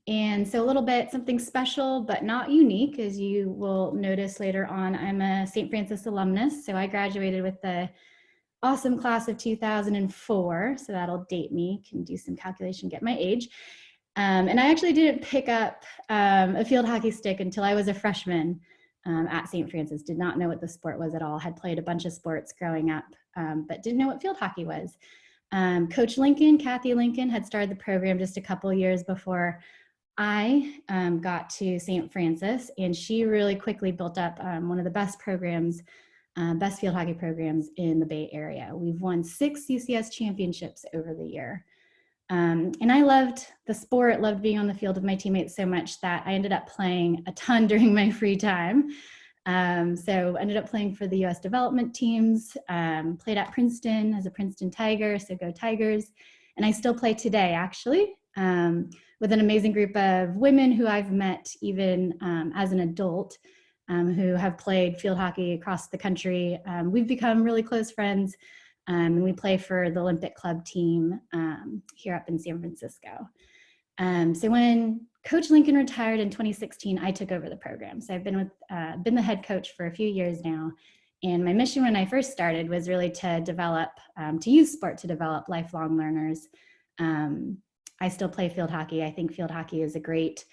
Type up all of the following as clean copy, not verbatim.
And so a little bit something special, but not unique, as you will notice later on. I'm a St. Francis alumnus, so I graduated with the awesome class of 2004, so that'll date me, can do some calculation, get my age. And I actually didn't pick up a field hockey stick until I was a freshman at St. Francis. Did not know what the sport was at all, had played a bunch of sports growing up, but didn't know what field hockey was. Coach Lincoln, Kathy Lincoln, had started the program just a couple years before I got to St. Francis, and she really quickly built up one of the best programs, best field hockey programs in the Bay Area. We've won 6 CCS championships over the year. And I loved the sport, loved being on the field with my teammates so much that I ended up playing a ton during my free time. So ended up playing for the US development teams, played at Princeton as a Princeton Tiger, so go Tigers. And I still play today, actually, with an amazing group of women who I've met even as an adult, who have played field hockey across the country. We've become really close friends, and we play for the Olympic Club team here up in San Francisco. So when Coach Lincoln retired in 2016, I took over the program. So I've been the head coach for a few years now. And my mission when I first started was really to develop, to use sport to develop lifelong learners. I still play field hockey. I think field hockey is a great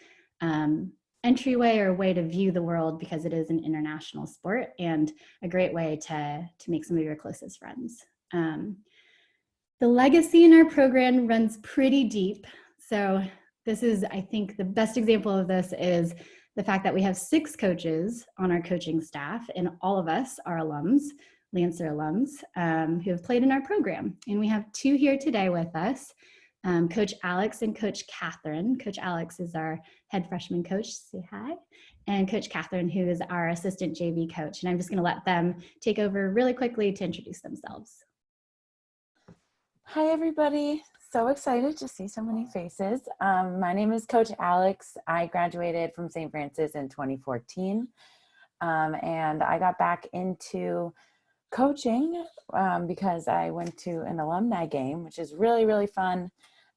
entryway or way to view the world because it is an international sport and a great way to make some of your closest friends. The legacy in our program runs pretty deep. So this is, I think, the best example of this is the fact that we have 6 coaches on our coaching staff, and all of us are alums, Lancer alums, who have played in our program. And we have 2 here today with us, Coach Alex and Coach Catherine. Coach Alex is our head freshman coach, say hi, and Coach Catherine, who is our assistant JV coach. And I'm just gonna let them take over really quickly to introduce themselves. Hi, everybody. So excited to see so many faces. My name is Coach Alex. I graduated from St. Francis in 2014. And I got back into coaching because I went to an alumni game, which is really, really fun.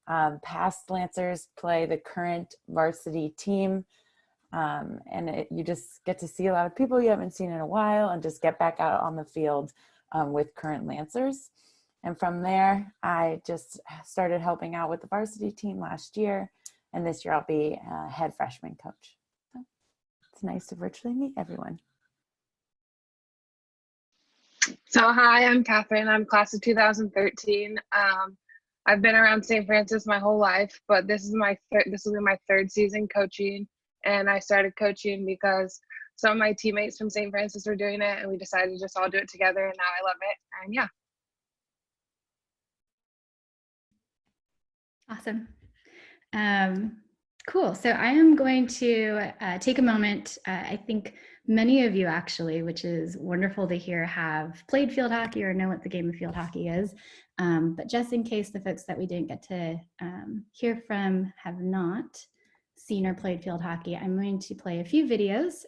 Past Lancers play the current varsity team. And you just get to see a lot of people you haven't seen in a while and just get back out on the field with current Lancers. And from there, I just started helping out with the varsity team last year. And this year I'll be a head freshman coach. So it's nice to virtually meet everyone. So hi, I'm Catherine. I'm class of 2013. I've been around St. Francis my whole life, but this will be my 3rd season coaching. And I started coaching because some of my teammates from St. Francis were doing it, and we decided to just all do it together, and now I love it. And yeah. Awesome. Cool. So I am going to take a moment. I think many of you actually, which is wonderful to hear, have played field hockey or know what the game of field hockey is. But just in case the folks that we didn't get to hear from have not seen or played field hockey, I'm going to play a few videos.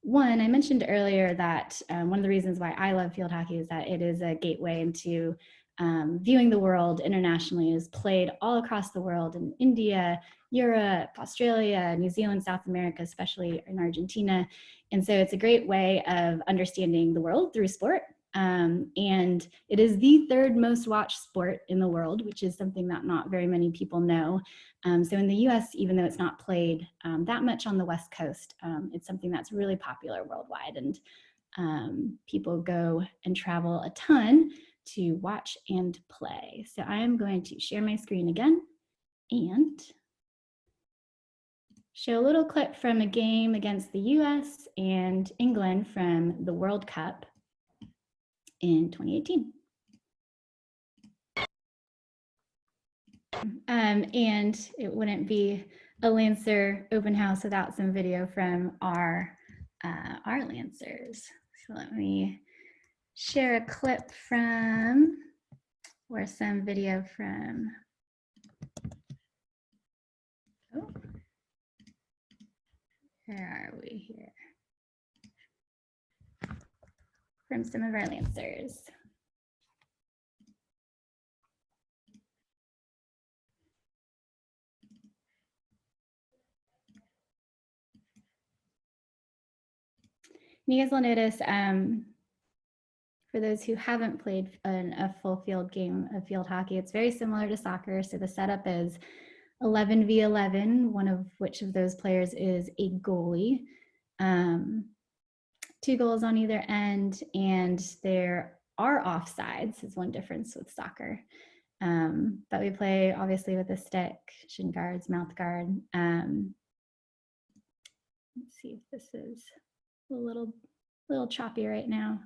One, I mentioned earlier that one of the reasons why I love field hockey is that it is a gateway into viewing the world internationally. Is played all across the world in India, Europe, Australia, New Zealand, South America, especially in Argentina. And so it's a great way of understanding the world through sport. And it is the 3rd most watched sport in the world, which is something that not very many people know. So in the US, even though it's not played that much on the West Coast, it's something that's really popular worldwide. And people go and travel a ton to watch and play. So I am going to share my screen again and show a little clip from a game against the US and England from the World Cup in 2018. And it wouldn't be a Lancer open house without some video from our Lancers. So let me share a clip from, or some video from, oh, where are we here? From some of our Lancers. You guys will notice, for those who haven't played a full field game of field hockey, it's very similar to soccer. So the setup is 11v11, one of which of those players is a goalie. 2 goals on either end, and there are offsides is one difference with soccer. But we play obviously with a stick, shin guards, mouth guard. Let's see if this is a little choppy right now.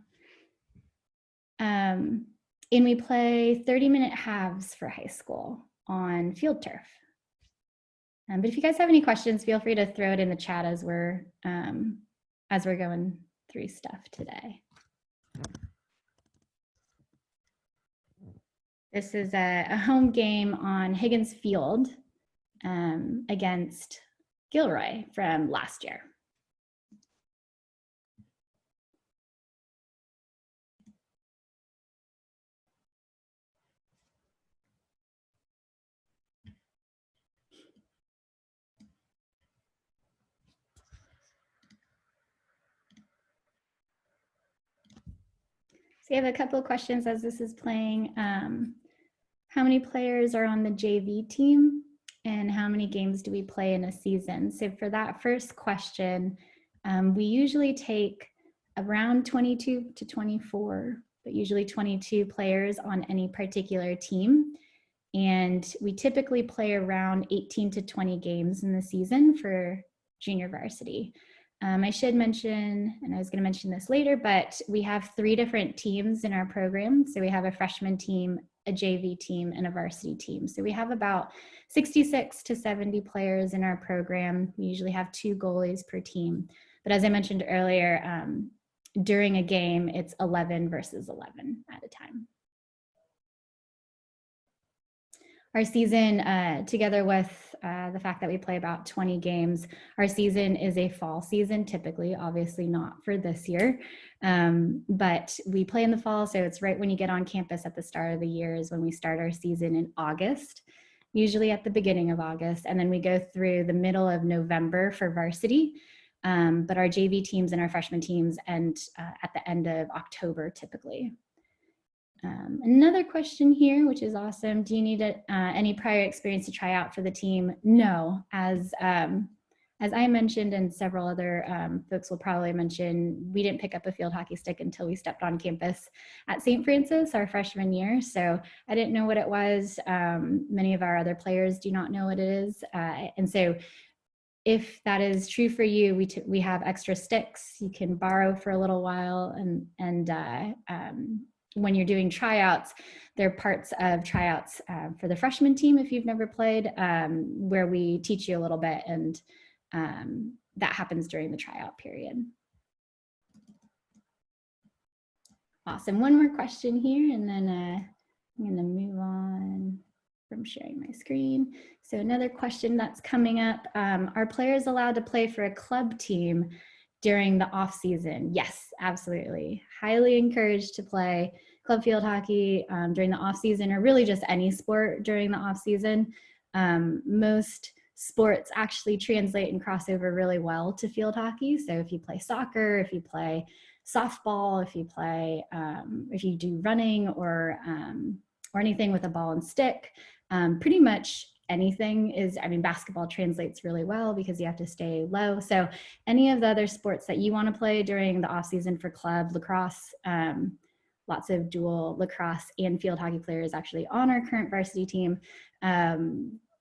And we play 30-minute halves for high school on field turf. But if you guys have any questions, feel free to throw it in the chat as we're going through stuff today. This is a home game on Higgins Field against Gilroy from last year. So you have a couple of questions as this is playing. How many players are on the JV team and how many games do we play in a season? So for that first question, we usually take around 22 to 24, but usually 22 players on any particular team. And we typically play around 18 to 20 games in the season for junior varsity. I should mention, and I was going to mention this later, but we have 3 different teams in our program. So we have a freshman team, a JV team, and a varsity team. So we have about 66 to 70 players in our program. We usually have 2 goalies per team. But as I mentioned earlier, during a game, it's 11 versus 11 at a time. Our season, together with the fact that we play about 20 games, our season is a fall season, typically, obviously not for this year, but we play in the fall, so it's right when you get on campus at the start of the year is when we start our season in August, usually at the beginning of August, and then we go through the middle of November for varsity, but our JV teams and our freshman teams end at the end of October, typically. Another question here, which is awesome. Do you need any prior experience to try out for the team? No, as I mentioned, and several other folks will probably mention, we didn't pick up a field hockey stick until we stepped on campus at St. Francis our freshman year. So I didn't know what it was. Many of our other players do not know what it is. And so if that is true for you, we have extra sticks you can borrow for a little while, and when you're doing tryouts, there are parts of tryouts for the freshman team, if you've never played, where we teach you a little bit, and that happens during the tryout period. Awesome. One more question here, and then I'm going to move on from sharing my screen. So another question that's coming up, are players allowed to play for a club team during the off season? Yes, absolutely. Highly encouraged to play club field hockey during the off season, or really just any sport during the off season. Most sports actually translate and cross over really well to field hockey. So if you play soccer, if you play softball, if you do running or anything with a ball and stick, pretty much anything is, I mean, basketball translates really well because you have to stay low. So any of the other sports that you want to play during the off season for club, lacrosse, lots of dual lacrosse and field hockey players actually on our current varsity team.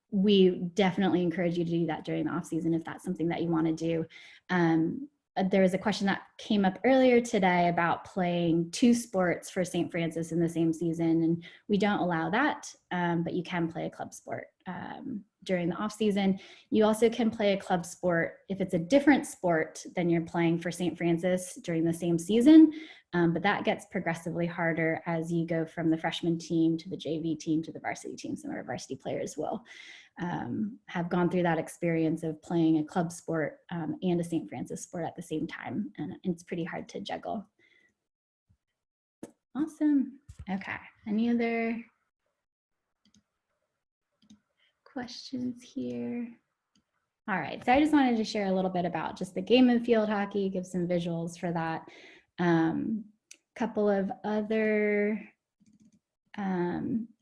We definitely encourage you to do that during the off season if that's something that you want to do. There was a question that came up earlier today about playing 2 sports for St. Francis in the same season, and we don't allow that, but you can play a club sport during the off season. You also can play a club sport if it's a different sport than you're playing for St. Francis during the same season, but that gets progressively harder as you go from the freshman team to the JV team to the varsity team. Some of our varsity players will have gone through that experience of playing a club sport and a St. Francis sport at the same time, and it's pretty hard to juggle. Awesome. Okay, any other questions here? All right, so I just wanted to share a little bit about just the game of field hockey, give some visuals for that. Couple of other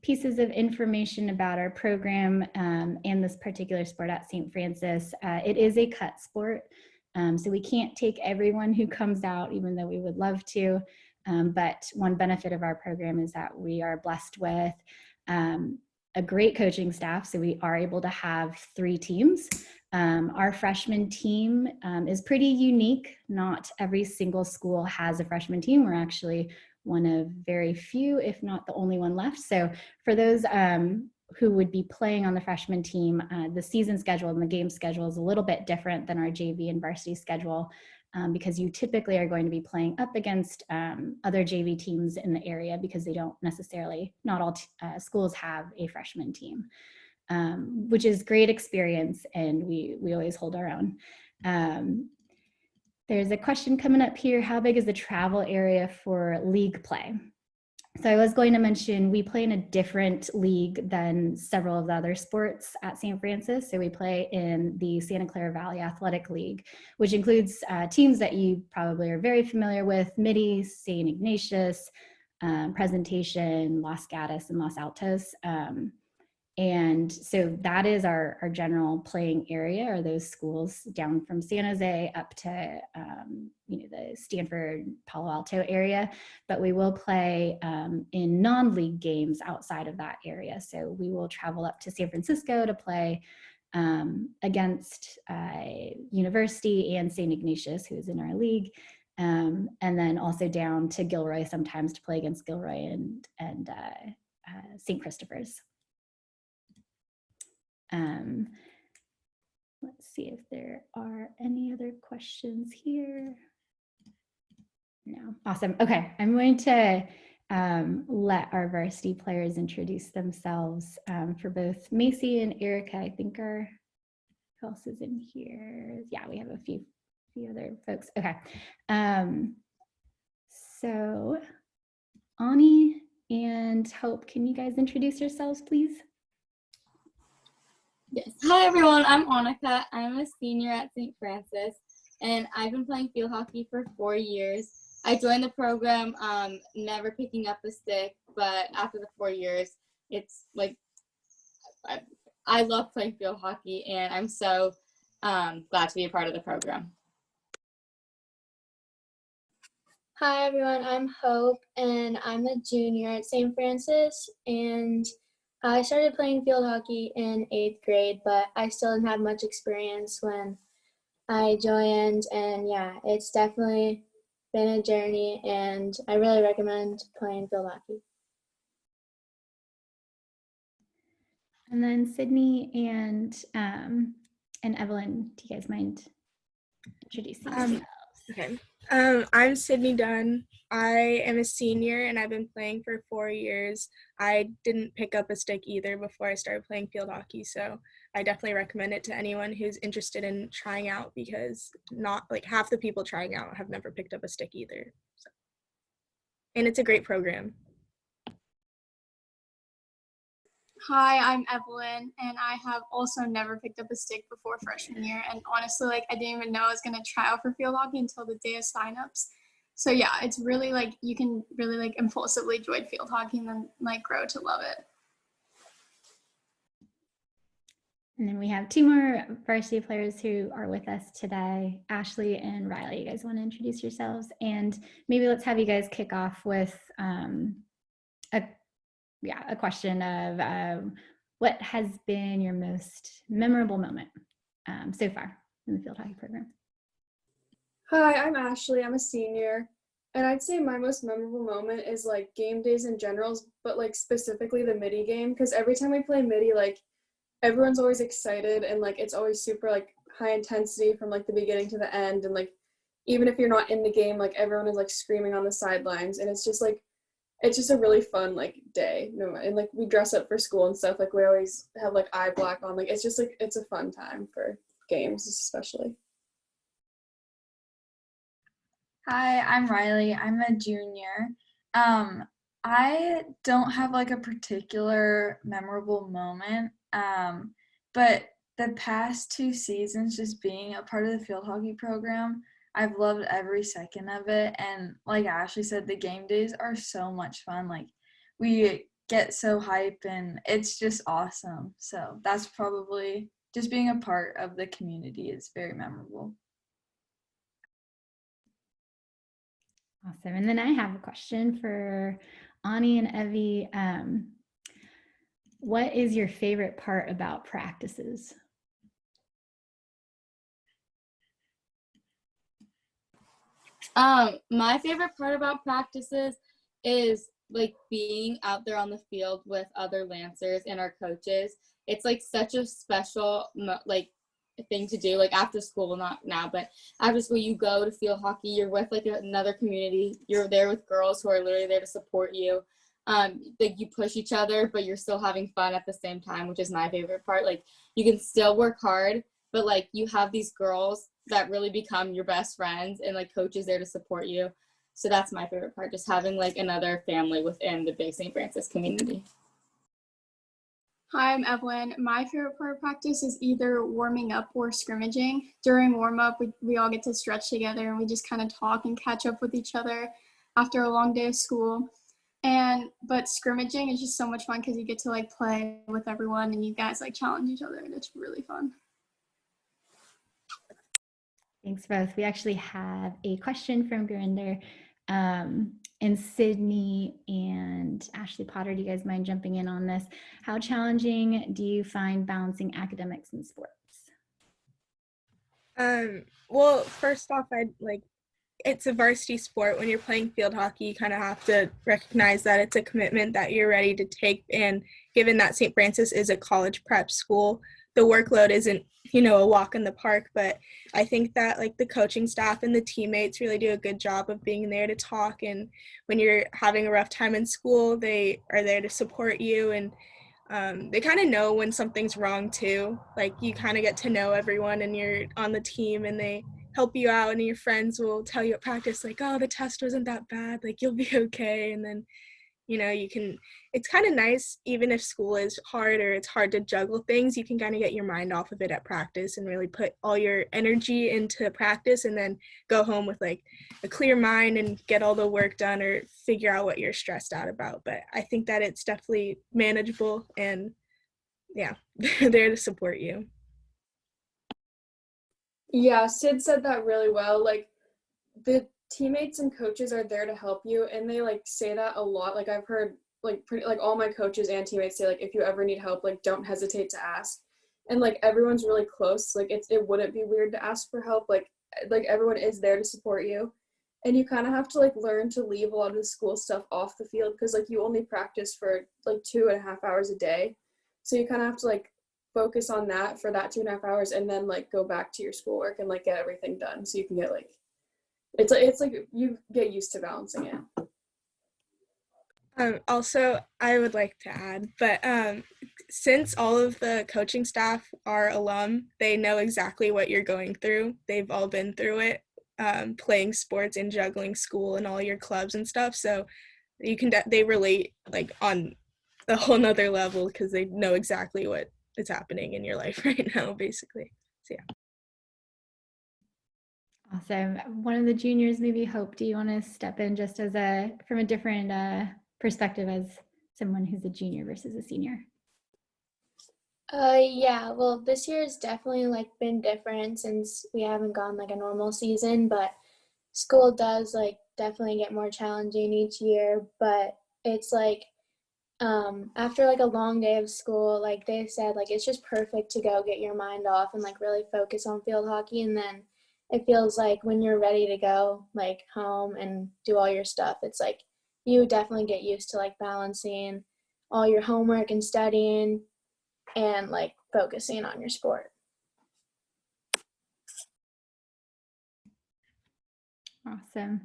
pieces of information about our program and this particular sport at St. Francis. It is a cut sport, so we can't take everyone who comes out, even though we would love to. But one benefit of our program is that we are blessed with a great coaching staff, so we are able to have 3 teams. Our freshman team is pretty unique. Not every single school has a freshman team. We're actually one of very few, if not the only one left. So for those who would be playing on the freshman team, the season schedule and the game schedule is a little bit different than our JV and varsity schedule because you typically are going to be playing up against other JV teams in the area because they don't necessarily, not all schools have a freshman team. Which is great experience, and we always hold our own. There's a question coming up here. How big is the travel area for league play? So I was going to mention we play in a different league than several of the other sports at St. Francis. So we play in the Santa Clara Valley Athletic League, which includes teams that you probably are very familiar with: Mitty, St. Ignatius, Presentation, Los Gatos, and Los Altos. And so that is our general playing area, are those schools down from San Jose up to the Stanford, Palo Alto area. But we will play in non-league games outside of that area. So we will travel up to San Francisco to play against University and St. Ignatius, who's in our league. And then also down to Gilroy sometimes to play against Gilroy and St. Christopher's. Let's see if there are any other questions here. No, awesome. Okay, I'm going to let our varsity players introduce themselves for both Macy and Erica. I think who else is in here? Yeah, we have a few other folks. Okay, so Ani and Hope, can you guys introduce yourselves, please? Yes. Hi, everyone. I'm Annika. I'm a senior at St. Francis, and I've been playing field hockey for 4 years. I joined the program never picking up a stick, but after the 4 years, it's like I love playing field hockey, and I'm so glad to be a part of the program. Hi, everyone. I'm Hope, and I'm a junior at St. Francis, and I started playing field hockey in 8th grade, but I still didn't have much experience when I joined, and yeah, it's definitely been a journey, and I really recommend playing field hockey. And then Sydney and Evelyn, do you guys mind introducing yourselves? Okay. I'm Sydney Dunn. I am a senior and I've been playing for 4 years. I didn't pick up a stick either before I started playing field hockey, so I definitely recommend it to anyone who's interested in trying out, because not like half the people trying out have never picked up a stick either. So. And it's a great program. Hi, I'm Evelyn, and I have also never picked up a stick before freshman year. And honestly, I didn't even know I was going to try out for field hockey until the day of signups. So yeah, it's really you can really impulsively join field hockey and then grow to love it. And then we have 2 more varsity players who are with us today, Ashley and Riley. You guys want to introduce yourselves? And maybe let's have you guys kick off with a question of what has been your most memorable moment so far in the field hockey program? Hi, I'm Ashley. I'm a senior. And I'd say my most memorable moment is game days in general, but specifically the Mitty game, because every time we play Mitty, everyone's always excited and it's always super high intensity from the beginning to the end, and even if you're not in the game, everyone is screaming on the sidelines, and it's just a really fun day. And we dress up for school and stuff. We always have eye black on. It's just it's a fun time for games especially. Hi, I'm Riley. I'm a junior. I don't have a particular memorable moment, but the past 2 seasons just being a part of the field hockey program, I've loved every second of it. And like Ashley said, the game days are so much fun. Like, we get so hype and it's just awesome. So that's probably just being a part of the community is very memorable. Awesome. And then I have a question for Ani and Evie. What is your favorite part about practices? My favorite part about practices is like being out there on the field with other Lancers and our coaches. It's like such a special like thing to do, like after school, not now, but after school you go to field hockey, you're with like another community, you're there with girls who are literally there to support you. Like you push each other, but you're still having fun at the same time, which is my favorite part. Like you can still work hard, but like you have these girls that really become your best friends and like coaches there to support you. So that's my favorite part, just having like another family within the big St. Francis community. Hi, I'm Evelyn. My favorite part of practice is either warming up or scrimmaging. During warm up, we all get to stretch together and we just kind of talk and catch up with each other after a long day of school. But scrimmaging is just so much fun because you get to like play with everyone and you guys like challenge each other and it's really fun. Thanks both. We actually have a question from Gurinder. And Sydney and Ashley Potter, do you guys mind jumping in on this? How challenging do you find balancing academics and sports? Well, first off, it's a varsity sport. When you're playing field hockey, you kind of have to recognize that it's a commitment that you're ready to take. And given that St. Francis is a college prep school, the workload isn't, a walk in the park. But I think that like the coaching staff and the teammates really do a good job of being there to talk. And when you're having a rough time in school, they are there to support you. And they kind of know when something's wrong too. Like you kind of get to know everyone and you're on the team and they help you out, and your friends will tell you at practice like, oh, the test wasn't that bad, like you'll be okay. And then it's kind of nice, even if school is hard or it's hard to juggle things, you can kind of get your mind off of it at practice and really put all your energy into practice and then go home with like a clear mind and get all the work done or figure out what you're stressed out about. But I think that it's definitely manageable, and yeah, they're there to support you. Yeah, Sid said that really well. Like the teammates and coaches are there to help you, and they like say that a lot. Like I've heard like all my coaches and teammates say like, if you ever need help, like don't hesitate to ask. And like everyone's really close. Like it wouldn't be weird to ask for help. Like everyone is there to support you. And you kind of have to like learn to leave a lot of the school stuff off the field, because like you only practice for like 2.5 hours a day. So you kind of have to like focus on that for that 2.5 hours and then like go back to your schoolwork and like get everything done so you can get like it's like you get used to balancing it. Also, I would like to add, but since all of the coaching staff are alum, they know exactly what you're going through. They've all been through it, playing sports and juggling school and all your clubs and stuff. So you can they relate like on a whole nother level because they know exactly what is happening in your life right now, basically. So yeah. Awesome. One of the juniors, maybe Hope, do you want to step in just as from a different perspective as someone who's a junior versus a senior? Yeah, well, this year has definitely like been different since we haven't gone like a normal season, but school does like definitely get more challenging each year. But it's like after like a long day of school, like they said, like it's just perfect to go get your mind off and like really focus on field hockey. And then it feels like when you're ready to go like home and do all your stuff, it's like you definitely get used to like balancing all your homework and studying and like focusing on your sport. Awesome.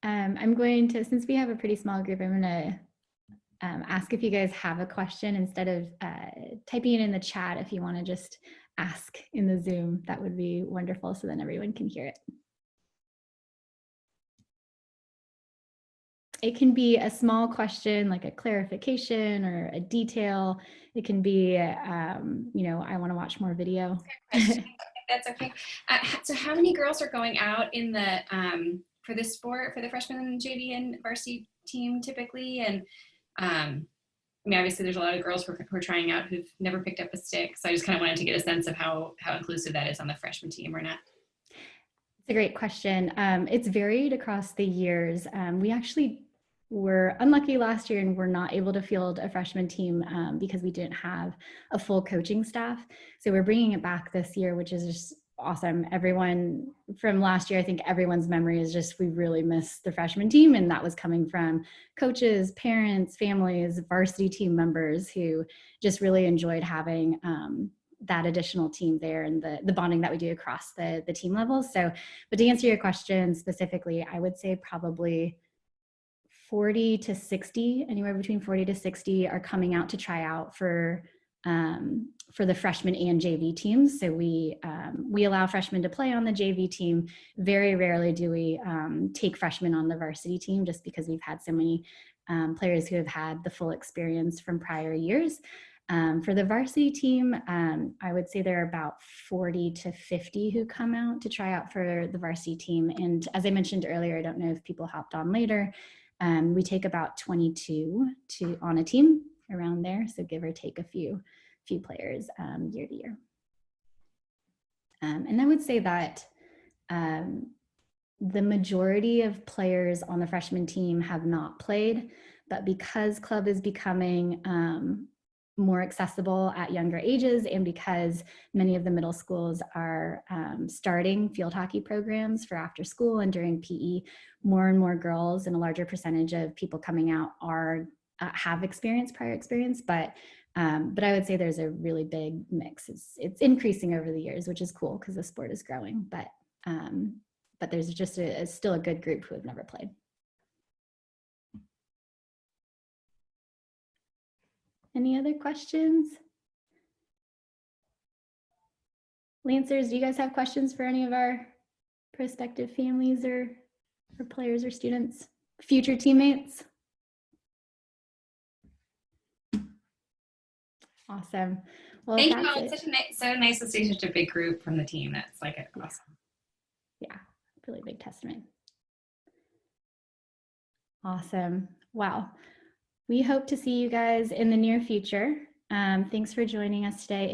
I'm going to, since we have a pretty small group, I'm going to ask if you guys have a question instead of typing it in the chat. If you want to just ask in the Zoom, that would be wonderful, so then everyone can hear it. It can be a small question like a clarification or a detail. It can be, you know, I want to watch more video. That's okay. So how many girls are going out in the for this sport, for the freshman JV and varsity team typically? And I mean, obviously there's a lot of girls who are trying out who've never picked up a stick. So I just kind of wanted to get a sense of how inclusive that is on the freshman team or not. It's a great question. It's varied across the years. We actually were unlucky last year and were not able to field a freshman team because we didn't have a full coaching staff. So we're bringing it back this year, which is just awesome. Everyone from last year, I think everyone's memory is just, we really miss the freshman team. And that was coming from coaches, parents, families, varsity team members who just really enjoyed having that additional team there and the bonding that we do across the team levels. So, but to answer your question specifically, I would say probably 40 to 60, anywhere between 40 to 60 are coming out to try out for the freshman and JV teams. So we allow freshmen to play on the JV team. Very rarely do we take freshmen on the varsity team, just because we've had so many players who have had the full experience from prior years. For the varsity team, I would say there are about 40 to 50 who come out to try out for the varsity team. And as I mentioned earlier, I don't know if people hopped on later, we take about 22 on a team around there. So give or take a few players year to year. And I would say that the majority of players on the freshman team have not played, but because club is becoming more accessible at younger ages, and because many of the middle schools are starting field hockey programs for after school and during PE, more and more girls and a larger percentage of people coming out are have prior experience, but I would say there's a really big mix. It's increasing over the years, which is cool because the sport is growing, but there's just still a good group who have never played. Any other questions? Lancers, do you guys have questions for any of our prospective families or players or students, future teammates? Awesome. Well, thank you. It's so nice to see such a big group from the team. That's like awesome. Yeah, really big testament. Awesome. Wow. We hope to see you guys in the near future. Thanks for joining us today.